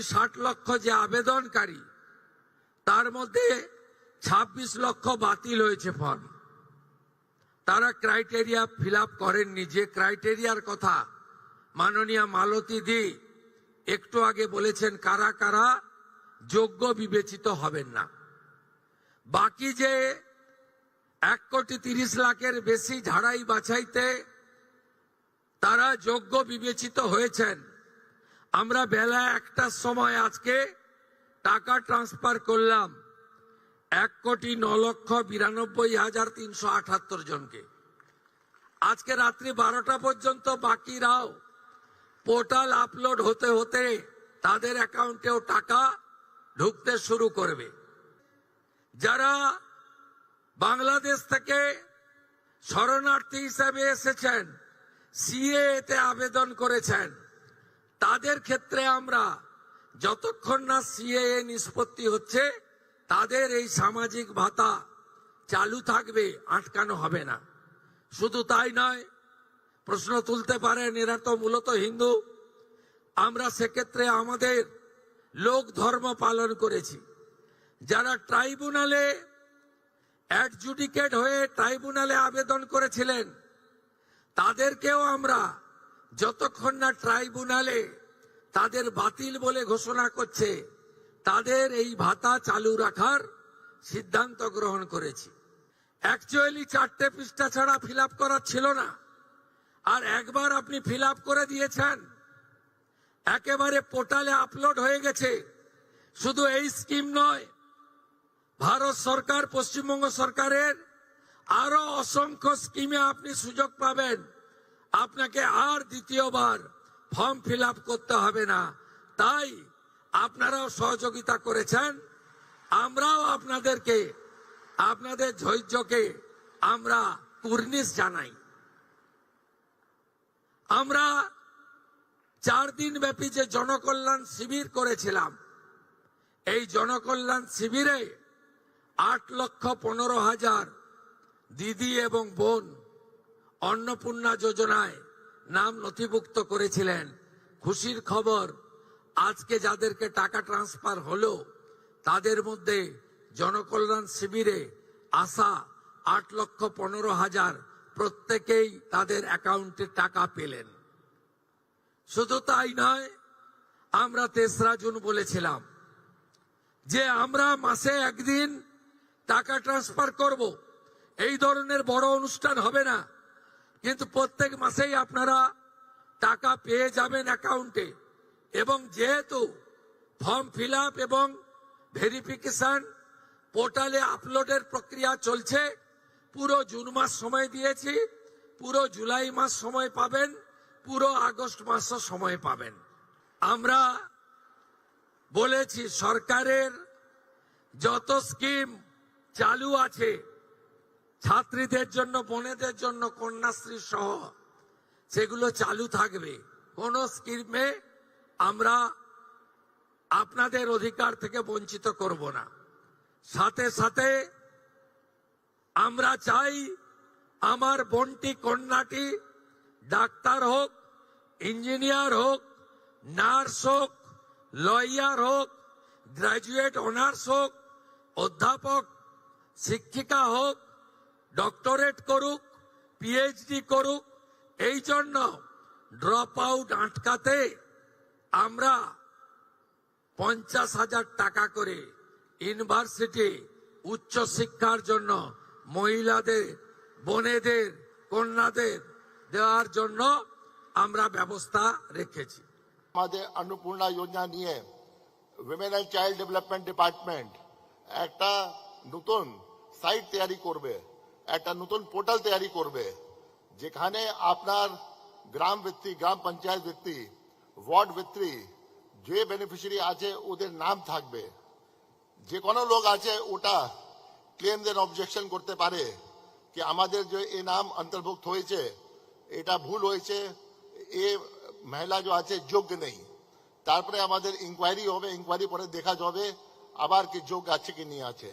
আগামী 60 লক্ষ যে আবেদনকারী, তার মধ্যে 26 লক্ষ বাতিল হয়েছে ফর্ম। তারা ক্রাইটেরিয়া ফিল আপ করেননি। যে ক্রাইটেরিয়ার কথা মাননীয় মালতী দি একটু আগে বলেছেন, কারা কারা যোগ্য বিবেচিত হবেন না। বাকি যে 1,30,00,000-এর বেশি ঝাড়াই বাছাইতে তারা যোগ্য বিবেচিত হয়েছেন, আমরা বেলা 1টার সময় আজকে টাকা ট্রান্সফার করলাম 1,09,92,378 জনকে। আজকে রাত্রি 12টা পর্যন্ত বাকিরাও পোর্টাল আপলোড হতে হতে তাদের অ্যাকাউন্টেও টাকা ঢুকতে শুরু করবে। যারা বাংলাদেশ থেকে শরণার্থী হিসেবে এসেছেন, সিএতে আবেদন করেছেন, তাদের ক্ষেত্রে আমরা যতক্ষণ না সিএ নিষ্পত্তি হচ্ছে তাদের এই সামাজিক ভাতা চালু থাকবে, আটকানো হবে না। শুধু তাই নয়, প্রশ্ন তুলতে পারেন এরা তো মূলত হিন্দু। আমরা সেক্ষেত্রে আমাদের লোক ধর্ম পালন করেছি। যারা ট্রাইব্যুনালে অ্যাডজুডিকেট হয়ে ট্রাইব্যুনালে আবেদন করেছিলেন, তাদেরকেও আমরা যতক্ষণ না ট্রাইব্যুনালে তাদের বাতিল বলে ঘোষণা করছে, তাদের এই ভাতা চালু রাখার সিদ্ধান্ত গ্রহণ করেছি। অ্যাকচুয়ালি 4টে পৃষ্ঠা ছাড়া ফিল আপ করা ছিল না, আর একবার আপনি ফিল আপ করে দিয়েছেন, একেবারে পোর্টালে আপলোড হয়ে গেছে। শুধু এই স্কিম নয়, ভারত সরকার, পশ্চিমবঙ্গ সরকারের আরো অসংখ্য স্কিমে আপনি সুযোগ পাবেন। আপনাকে আর দ্বিতীয়বার ফর্ম ফিল আপ করতে হবে না। তাই আপনারাও সহযোগিতা করেছেন, আমরাও আপনাদেরকে, আপনাদের ধৈর্যকে আমরা কুর্নিশ জানাই। আমরা 4 দিন ব্যাপী যে জনকল্যাণ শিবির করেছিলাম, এই জনকল্যাণ শিবিরে 8,15,000 দিদি এবং বোন অন্নপূর্ণা যোজনায় নাম নথিভুক্ত করেছিলেন। খুশির খবর, আজকে যাদেরকে টাকা ট্রান্সফার হলো তাদের মধ্যে জনকল্যাণ শিবিরে আসা 8,15,000 প্রত্যেকেই তাদের অ্যাকাউন্টে টাকা পেলেন। শুধু তাই নয়, আমরা 3রা জুন বলেছিলাম যে আমরা মাসে একদিন টাকা ট্রান্সফার করব। এই ধরনের বড় অনুষ্ঠান হবে না, কিন্তু প্রত্যেক মাসেই আপনারা টাকা পেয়ে যাবেন অ্যাকাউন্টে। এবং যেহেতু ফর্ম ফিল আপ এবং ভেরিফিকেশন পোর্টালে আপলোডের প্রক্রিয়া চলছে, পুরো জুন মাস সময় দিয়েছি, পুরো জুলাই মাস সময় পাবেন, পুরো আগস্ট মাসও সময় পাবেন। আমরা বলেছি সরকারের যত স্কিম চালু আছে, ছাত্রীদের জন্য, বোনেদের জন্য, কন্যাশ্রী সহ, সেগুলো চালু থাকবে। কোন স্কিমে আমরা আপনাদের অধিকার থেকে বঞ্চিত করব না। সাথে সাথে আমরা চাই আমার বোনটি, কন্যাটি ডাক্তার হোক, ইঞ্জিনিয়ার হোক, নার্স হোক, লয়ার হোক, গ্রাজুয়েট অনার্স হোক, অধ্যাপক, শিক্ষিকা হোক, ডক্টরেট করুক, পিএইচডি করুক। এই জন্য ড্রপ আউট আটকাতে আমরা 50,000 টাকা করে ইউনিভার্সিটি উচ্চ শিক্ষার জন্য মহিলাদের, বোনেদের, কন্যাদের দেওয়ার জন্য আমরা ব্যবস্থা রেখেছি। আমাদের অন্নপূর্ণা যোজনা নিয়ে women and child development department একটা নতুন সাইট তৈরি করবে, একটা নতুন পোর্টাল তৈরি করবে, যেখানে আপনার গ্রাম ভিত্তিক, গ্রাম পঞ্চায়েত ভিত্তিক, ওয়ার্ড ভিত্তিক যে বেনিফিশিয়ারি আছে ওদের নাম থাকবে। যে কোনো লোক আছে ওটা ক্লেম দেন, অবজেকশন করতে পারে কি আমাদের যে এই নাম অন্তর্ভুক্ত হয়েছে এটা ভুল হয়েছে, এ মহিলা যে আছে যোগ্য নেই। তারপরে আমাদের ইনকোয়ারি হবে, ইনকোয়ারি পরে দেখা যাবে আবার কি যোগ্য আছে কি নিয়ে আছে।